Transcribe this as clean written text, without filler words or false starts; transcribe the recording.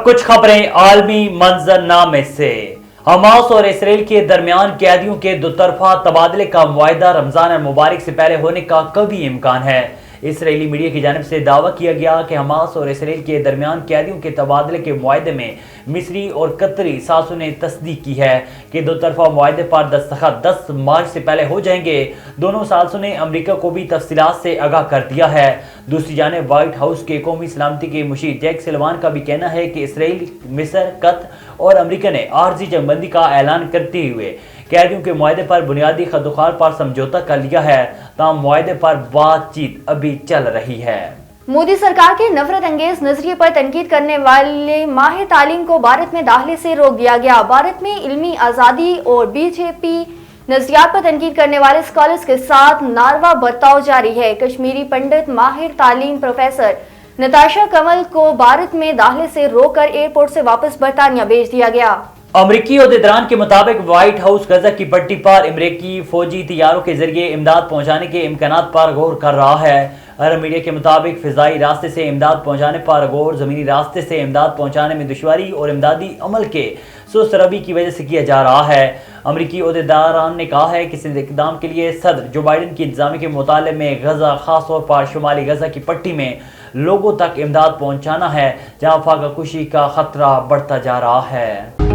कुछ खबरें आलमी मंजरनामे से। हमास और इसराइल के दरमियान कैदियों के दोतरफा तबादले का मुआहदा रमजान मुबारक से पहले होने का कभी इम्कान है। इसराइली मीडिया की जानिब से दावा किया गया कि हमास और इसराइल के दरमियान कैदियों के तबादले के मुआहदे में मिस्री और कतरी सासों ने तस्दीक की है कि दोतरफा मुआहदे पर दस्तखत 10 मार्च से पहले हो जाएंगे। दोनों सासों ने अमरीका को भी तफसीलात से आगाह कर दिया है। दूसरी जानिब व्हाइट हाउस के कौमी सलामती के मुशीर जैक सलवान का भी कहना है कि इसराइल, मिस्र, कतर और अमरीका ने आर्जी जंगबंदी का ऐलान करते हुए कैदियों के मुआहदे पर बुनियादी खतोखार पर समझौता कर लिया है। ताहम मुआहदे पर बातचीत अभी चल रही है। मोदी सरकार के नफरत अंगेज नजरिए पर तनकीद करने वाले माहिर तालीम को भारत में दाखिले से रोक दिया गया। भारत में इल्मी आज़ादी और बीजेपी नजरियात पर तनकीद करने वाले स्कॉलर्स के साथ नारवा बर्ताव जारी है। कश्मीरी पंडित माहिर तालीम प्रोफेसर नताशा कंवल को भारत में दाखिले से रोककर एयरपोर्ट से वापस बरतानिया भेज दिया गया। अमरीकी ओहदेदारान के मुताबिक व्हाइट हाउस गजा की पट्टी पर अमरीकी फौजी तैयारों के जरिए इमदाद पहुंचाने के इम्कानात पर गौर कर रहा है। अरब मीडिया के मुताबिक फिजाई रास्ते से इमदाद पहुंचाने पर गौर जमीनी रास्ते से इमदाद पहुंचाने में दुश्वारी और इमदादी अमल के सुस्त रवि की वजह से किया जा रहा है। अमरीकी ओहदेदारान ने कहा है कि इस इक़दाम के लिए सदर जो बाइडन की इंतजामी के मुताले में गजा, खासतौर पर शुमाली गजा की पट्टी में लोगों तक इमदाद पहुंचाना है, जहां फाकाकुशी का खतरा बढ़ता जा रहा है।